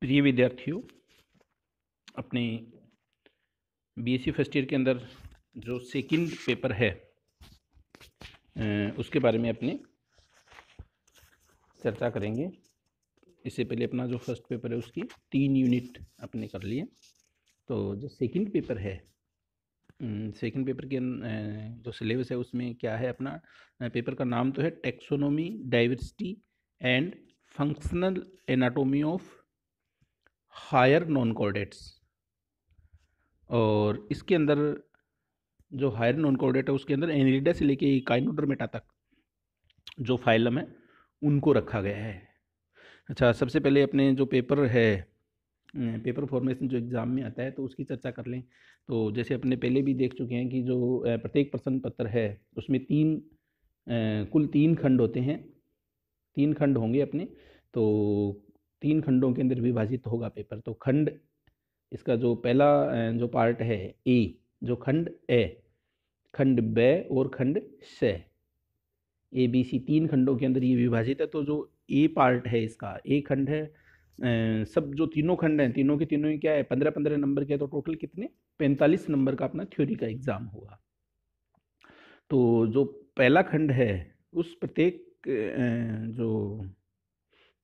प्रिय विद्यार्थियों, अपने बीएससी फर्स्ट ईयर के अंदर जो सेकंड पेपर है उसके बारे में अपने चर्चा करेंगे। इससे पहले अपना जो फर्स्ट पेपर है उसकी 3 यूनिट अपने कर लिए। तो जो सेकंड पेपर है, सेकंड पेपर के जो सिलेबस है उसमें क्या है, अपना पेपर का नाम तो है taxonomy, diversity and functional anatomy of higher non chordates. और इसके अंदर जो हायर नॉन कॉर्डेट है उसके अंदर एनिलिडा से लेके काइनोडर्मेटा तक जो फाइलम है उनको रखा गया है। अच्छा, सबसे पहले अपने जो पेपर है, पेपर फॉर्मेशन जो एग्ज़ाम में आता है तो उसकी चर्चा कर लें। तो जैसे अपने पहले भी देख चुके हैं कि जो प्रत्येक प्रश्न पत्र है उसमें कुल 3 खंड होते हैं, 3 खंड होंगे अपने। तो 3 खंडों के अंदर विभाजित होगा पेपर। तो खंड, इसका जो पहला जो पार्ट है ए, जो खंड ए, खंड ब और खंड स, ए बी सी 3 खंडों के अंदर ये विभाजित है। तो जो ए पार्ट है, इसका ए खंड है, सब जो तीनों खंड हैं तीनों के तीनों ही क्या है 15-15 नंबर के। तो टोटल कितने 45 नंबर का अपना थ्योरी का एग्जाम होगा। तो जो पहला खंड है उस प्रत्येक जो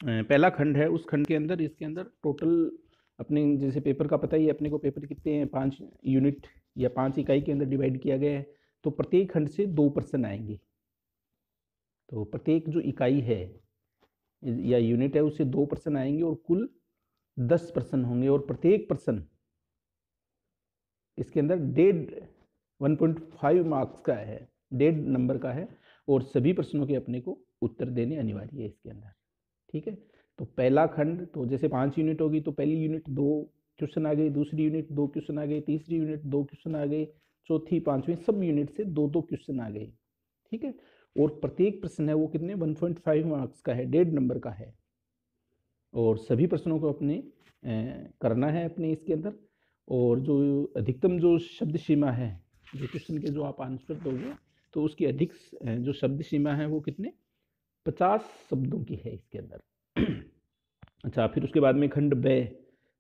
पहला खंड है उस खंड के अंदर, इसके अंदर टोटल अपने जैसे पेपर का पता ही है अपने को, पेपर कितने हैं 5 यूनिट या 5 इकाई के अंदर डिवाइड किया गया है। तो प्रत्येक खंड से 2 प्रश्न आएंगे। तो प्रत्येक जो इकाई है या यूनिट है उससे 2 प्रश्न आएंगे और कुल 10 प्रश्न होंगे। और प्रत्येक प्रश्न इसके अंदर 1.5 मार्क्स का है, 1.5 नंबर का है। और सभी प्रश्नों के अपने को उत्तर देने अनिवार्य है इसके अंदर। ठीक है। तो पहला खंड, तो जैसे 5 यूनिट होगी तो पहली यूनिट 2 क्वेश्चन आ गए, दूसरी यूनिट 2 क्वेश्चन आ गए, तीसरी यूनिट 2 क्वेश्चन आ गए, चौथी 5वीं सब यूनिट से 2-2 क्वेश्चन आ गए। ठीक है। और प्रत्येक प्रश्न है वो कितने 1.5 मार्क्स का है, 1.5 नंबर का है। और सभी प्रश्नों को अपने करना है अपने इसके अंदर। और जो अधिकतम जो शब्द सीमा है, जो क्वेश्चन के जो आप आंसर दोगे तो उसकी अधिक जो शब्द सीमा है वो कितने 50 शब्दों की है इसके अंदर। अच्छा, फिर उसके बाद में खंड ब,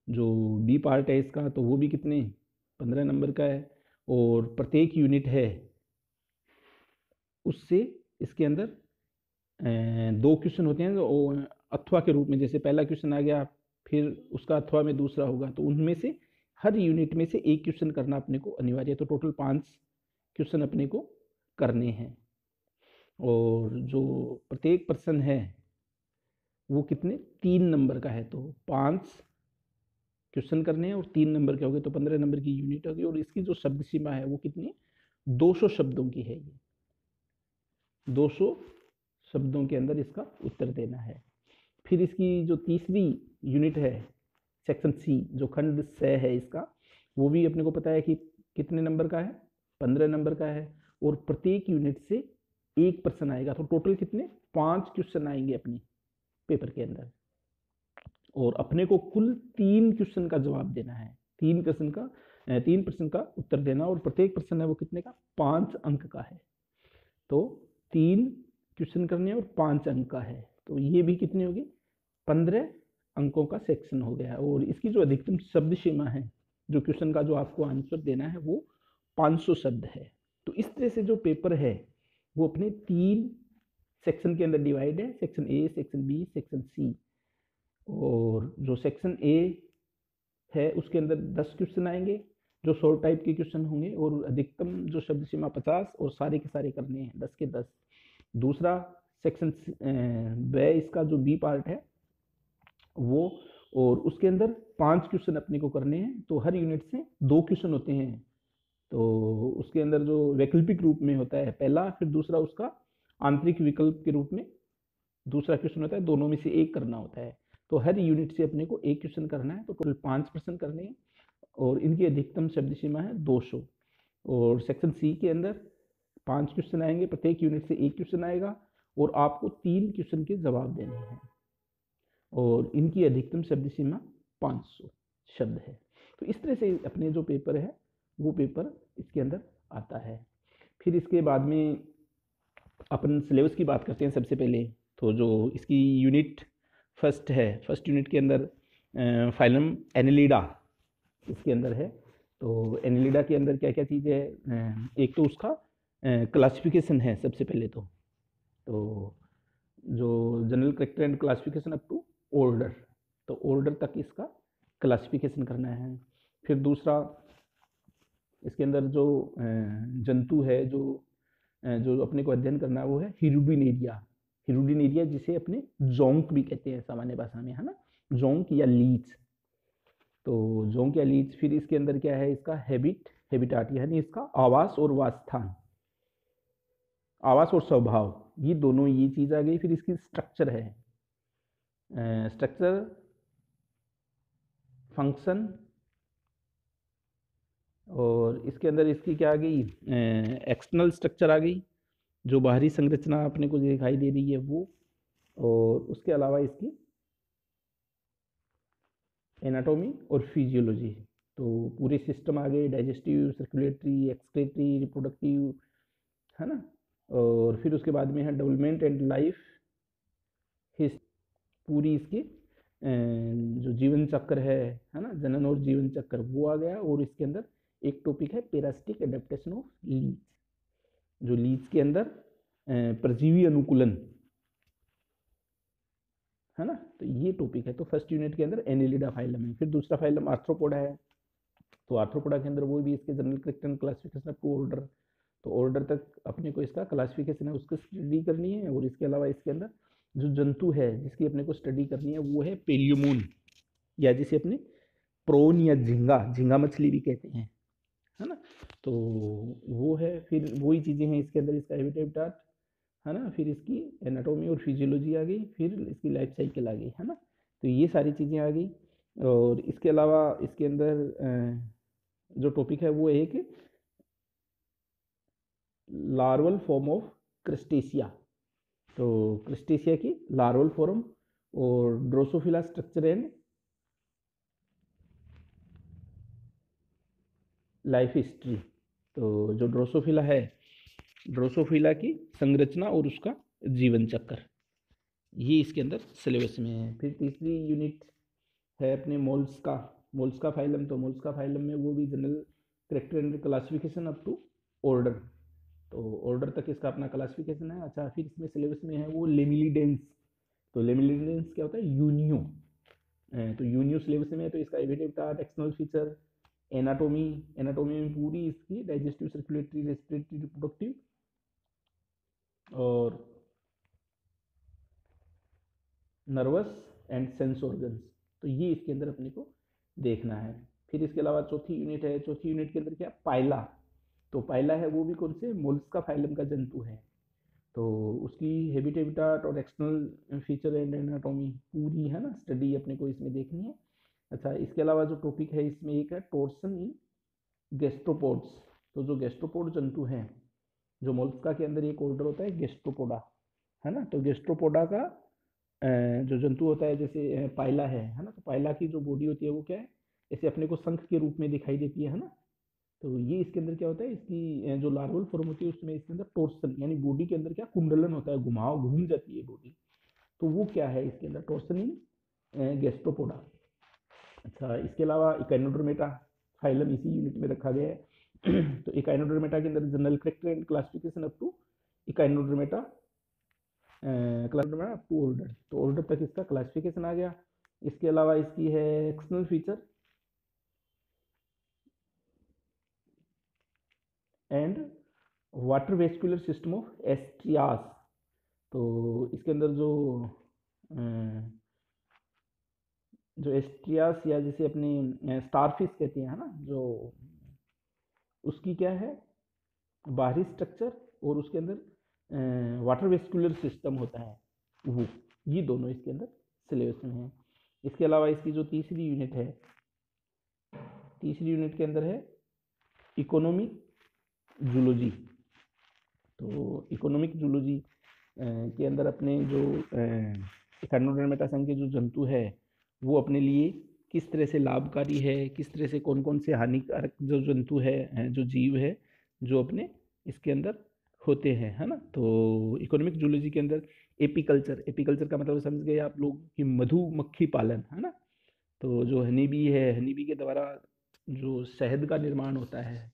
जो बी पार्ट है इसका, तो वो भी कितने 15 नंबर का है। और प्रत्येक यूनिट है उससे इसके अंदर 2 क्वेश्चन होते हैं अथवा के रूप में। जैसे पहला क्वेश्चन आ गया, फिर उसका अथवा में दूसरा होगा, तो उनमें से हर यूनिट में से एक क्वेश्चन करना अपने को अनिवार्य है। तो टोटल 5 क्वेश्चन अपने को करने हैं। और जो प्रत्येक प्रश्न है वो कितने 3 नंबर का है। तो 5 क्वेश्चन करने हैं और 3 नंबर के हो गए, तो 15 नंबर की यूनिट होगी। और इसकी जो शब्द सीमा है वो कितनी 200 शब्दों की है। ये 200 शब्दों के अंदर इसका उत्तर देना है। फिर इसकी जो तीसरी यूनिट है सेक्शन सी, जो खंड स है इसका, वो भी अपने को पता है कि कितने नंबर का है 15 नंबर का है। और प्रत्येक यूनिट से एक प्रश्न आएगा। तो टोटल कितने 5 क्वेश्चन आएंगे अपने पेपर के अंदर। और अपने को कुल 3 क्वेश्चन का जवाब देना है, 3 प्रश्न का उत्तर देना। और प्रत्येक प्रश्न है वो कितने का 5 अंक का है। तो 3 क्वेश्चन करने और 5 अंक का है। तो ये भी कितनी होगी 15 अंकों का सेक्शन हो गया। और इसकी जो अधिकतम शब्द सीमा है, जो क्वेश्चन का जो आपको आंसर देना है वो 500 शब्द है। तो इस तरह से जो पेपर है वो अपने 3 सेक्शन के अंदर डिवाइड है, section A, section B, section C. और जो सेक्शन ए है उसके अंदर 10 क्वेश्चन आएंगे जो शॉर्ट टाइप के क्वेश्चन होंगे। और अधिकतम जो शब्द सीमा 50 और सारे के सारे करने हैं 10 के 10। दूसरा सेक्शन ब, इसका जो बी पार्ट है वो, और उसके अंदर 5 क्वेश्चन अपने को करने हैं। तो हर यूनिट से 2 क्वेश्चन होते हैं। तो उसके अंदर जो वैकल्पिक रूप में होता है पहला, फिर दूसरा उसका आंतरिक विकल्प के रूप में दूसरा क्वेश्चन होता है। दोनों में से एक करना होता है। तो हर यूनिट से अपने को एक क्वेश्चन करना है। तो टोटल 5 प्रश्न करने हैं और इनकी अधिकतम शब्द सीमा है 200। और सेक्शन सी के अंदर 5 क्वेश्चन आएंगे, प्रत्येक यूनिट से एक क्वेश्चन आएगा और आपको 3 क्वेश्चन के जवाब देने हैं। और इनकी अधिकतम शब्द सीमा 500 शब्द है। तो इस तरह से अपने जो पेपर है वो पेपर इसके अंदर आता है। फिर इसके बाद में अपन सिलेबस की बात करते हैं सबसे पहले। तो जो इसकी यूनिट फर्स्ट है, फर्स्ट यूनिट के अंदर फाइलम एनेलिडा इसके अंदर है। तो एनेलिडा के अंदर क्या क्या चीज़ें है, एक तो उसका क्लासिफिकेशन है सबसे पहले तो जो general character and classification up to order, तो ऑर्डर तक इसका क्लासिफिकेशन करना है। फिर दूसरा इसके अंदर जो जंतु है जो अपने को अध्ययन करना है वो है हिरुडिनेरिया। हिरुडिनेरिया जिसे अपने जोंक भी कहते हैं सामान्य भाषा में, है ना, जोंक या लीच। तो जोंक या लीच। फिर इसके अंदर क्या है, इसका हैबिटाट यानी इसका आवास और वासस्थान, आवास और स्वभाव, ये दोनों ये चीज आ गई। फिर इसकी स्ट्रक्चर है, स्ट्रक्चर, फंक्शन, और इसके अंदर इसकी क्या आ गई, एक्सटर्नल स्ट्रक्चर आ गई, जो बाहरी संरचना अपने को दिखाई दे रही है वो, और उसके अलावा इसकी एनाटॉमी और फिजियोलॉजी। तो पूरे सिस्टम आ गए, डाइजेस्टिव, सर्कुलेटरी, एक्सक्रेटरी, रिप्रोडक्टिव, है ना। और फिर उसके बाद में है डेवलपमेंट एंड लाइफ हिस्ट्री, पूरी इसकी जो जीवन चक्र है ना, जनन और जीवन चक्र वो आ गया। और इसके अंदर एक टॉपिक है पैरासिटिक एडेप्टेशन ऑफ लीच, जो लीच के अंदर परजीवी अनुकूलन, है ना। तो ये टॉपिक है। तो फर्स्ट यूनिट के अंदर एनेलिडा फाइलम है। फिर दूसरा फाइलम आर्थ्रोपोडा है। तो आर्थ्रोपोडा के अंदर वो भी इसके general character classification up to order, तो ऑर्डर तक अपने को इसका क्लासिफिकेशन है उसकी स्टडी करनी है। और इसके अलावा इसके अंदर जो जंतु है जिसकी अपने को स्टडी करनी है वो है पेलियोमोन, या जिसे अपने प्रोन या झींगा, झींगा मछली भी कहते हैं, है ना। तो वो है। फिर वही चीज़ें हैं इसके अंदर, इसका हैबिटेट, है ना। फिर इसकी एनाटॉमी और फिजियोलॉजी आ गई, फिर इसकी लाइफ साइकिल आ गई, है ना। तो ये सारी चीज़ें आ गई। और इसके अलावा इसके अंदर जो टॉपिक है वो है कि लार्वल फॉर्म ऑफ क्रिस्टेशिया, तो क्रिस्टेशिया की लार्वल फॉर्म, और Drosophila structure and life history. तो जो ड्रोसोफिला है, ड्रोसोफिला की संरचना और उसका जीवन चक्र, ये इसके अंदर सिलेबस में है। फिर तीसरी यूनिट है अपने मोल्स्का, मोल्स्का फाइलम। तो मोल्स्का फाइलम में वो भी general character and classification up to order, तो ऑर्डर तक इसका अपना क्लासिफिकेशन है। अच्छा, फिर इसमें सिलेबस में है वो लेमिलिडेंस। तो लेमिलिडेंस क्या होता है, यूनियो। तो यूनियो सिलेबस में है। तो इसका एविडेट, एक्सटर्नल फीचर, एनाटोमी, एनाटोमी में पूरी इसकी डाइजेस्टिव, सर्कुलेटरी, रेस्पिरेटरी, रिप्रोडक्टिव और नर्वस एंड सेंस ऑर्गन्स, तो ये इसके अंदर अपने को देखना है। फिर इसके अलावा चौथी यूनिट है। चौथी यूनिट के अंदर क्या, पाइला। तो पाइला है वो भी कौन से, मोलस्का फाइलम का जंतु है। तो उसकी हैबिटेट और एक्सटर्नल फीचर एंड एनाटॉमी पूरी, है ना, स्टडी अपने को इसमें देखनी है। अच्छा, इसके अलावा जो टॉपिक है इसमें एक है टोर्सन इन गैस्ट्रोपोड्स। तो जो गैस्ट्रोपोड जंतु हैं, जो मोलस्का के अंदर एक ऑर्डर होता है गैस्ट्रोपोडा, है ना। तो गैस्ट्रोपोडा का जो जंतु होता है, जैसे पाइला है ना। तो पाइला की जो बॉडी होती है वो क्या है, ऐसे अपने को शंख के रूप में दिखाई देती है ना। तो ये इसके अंदर क्या होता है, इसकी जो लार्वल फॉर्म होती है उसमें इसके अंदर टोर्सन यानी बॉडी के अंदर क्या कुंडलन होता है, घुमाव, घूम जाती है बॉडी। तो वो क्या है इसके अंदर, टोर्सन इन गैस्ट्रोपोडा। अच्छा, इसके अलावा इकाइनोडर्मेटा फाइलम इसी यूनिट में रखा गया है। तो इकाइनोडर्मेटा के अंदर general character and classification up to Echinodermata, classification up to order, तो ऑर्डर तक इसका क्लासिफिकेशन आ गया। इसके अलावा इसकी है external feature and water vascular system of Asterias. तो इसके अंदर जो एस्ट्रियास या जिसे अपनी स्टारफिश कहते हैं, है ना, जो उसकी क्या है बाहरी स्ट्रक्चर, और उसके अंदर वाटर वेस्कुलर सिस्टम होता है वो, ये दोनों इसके अंदर सिलेबस में है। इसके अलावा इसकी जो तीसरी यूनिट है, तीसरी यूनिट के अंदर है इकोनॉमिक जूलॉजी। तो इकोनॉमिक जूलॉजी के अंदर अपने जो इकाइनोडर्मेटा संघ के जो जंतु है वो अपने लिए किस तरह से लाभकारी है, किस तरह से कौन कौन से हानिकारक जो जंतु है, जो जीव है जो अपने इसके अंदर होते हैं, है ना। तो इकोनॉमिक जूलॉजी के अंदर एपीकल्चर, एपीकल्चर का मतलब समझ गए आप लोग कि मधुमक्खी पालन, है ना। तो जो हनी बी है, हनी बी के द्वारा जो शहद का निर्माण होता है,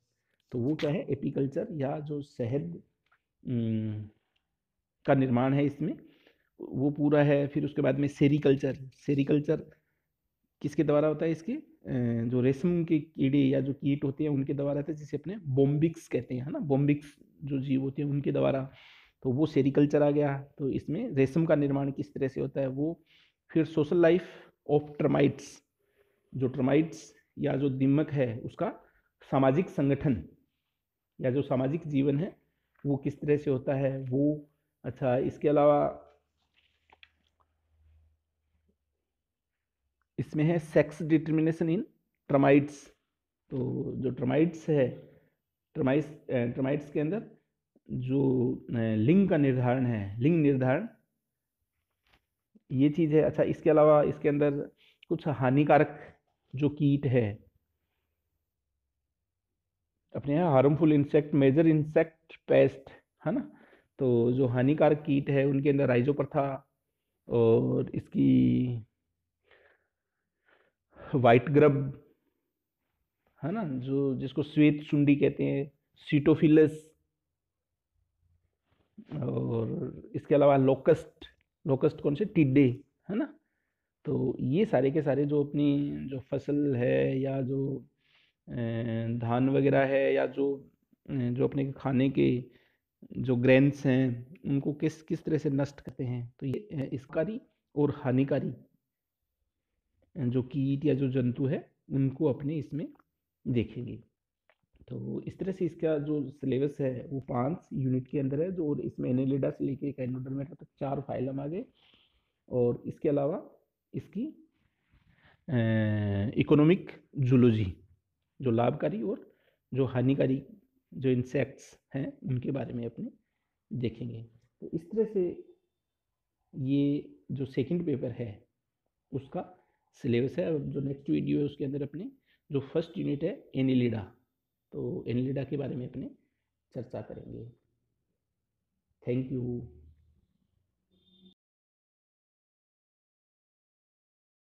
तो वो क्या है, एपीकल्चर या जो शहद का निर्माण है इसमें, वो पूरा है। फिर उसके बाद में सेरीकल्चर, सेरीकल्चर किसके द्वारा होता है, इसके जो रेशम के कीड़े या जो कीट होते हैं उनके द्वारा होता है, जिसे अपने बोम्बिक्स कहते हैं, है ना, बोम्बिक्स जो जीव होते हैं उनके द्वारा, तो वो सेरीकल्चर आ गया। तो इसमें रेशम का निर्माण किस तरह से होता है वो। फिर सोशल लाइफ ऑफ टर्माइट्स, जो टर्माइट्स या जो दीमक है उसका सामाजिक संगठन या जो सामाजिक जीवन है वो किस तरह से होता है वो। अच्छा, इसके अलावा इसमें है सेक्स डिटर्मिनेशन इन टर्माइट्स। तो जो टर्माइट्स है, टर्माइट्स के अंदर जो लिंग का निर्धारण है, लिंग निर्धारण, ये चीज़ है। अच्छा, इसके अलावा इसके अंदर कुछ हानिकारक जो कीट है अपने यहाँ, harmful insect, major insect pest, है ना। तो जो हानिकारक कीट है उनके अंदर राइजोप्रथा, और इसकी वाइट ग्रब, है ना, जो जिसको श्वेत सुंडी कहते हैं, सीटोफिलस, और इसके अलावा लोकस्ट, लोकस्ट कौन से, टिड्डे, है ना। तो ये सारे के सारे जो अपनी जो फसल है या जो धान वगैरह है या जो अपने खाने के जो ग्रेन्स हैं उनको किस किस तरह से नष्ट करते हैं। तो ये इसकारी और हानिकारी जो कीट या जो जंतु है उनको अपने इसमें देखेंगे। तो इस तरह से इसका जो सिलेबस है वो 5 यूनिट के अंदर है, जो इसमें एनेलिडा से लेके एंडोडर्मेटा तक 4 फाइलम आ गए, और इसके अलावा इसकी इकोनॉमिक जूलॉजी, जो लाभकारी और जो हानिकारी जो इंसेक्ट्स हैं उनके बारे में अपने देखेंगे। तो इस तरह से ये जो सेकंड पेपर है उसका सिलेबस है। जो नेक्स्ट वीडियो है उसके अंदर अपने जो फर्स्ट यूनिट है एनेलिडा, तो एनेलिडा के बारे में अपने चर्चा करेंगे। Thank you.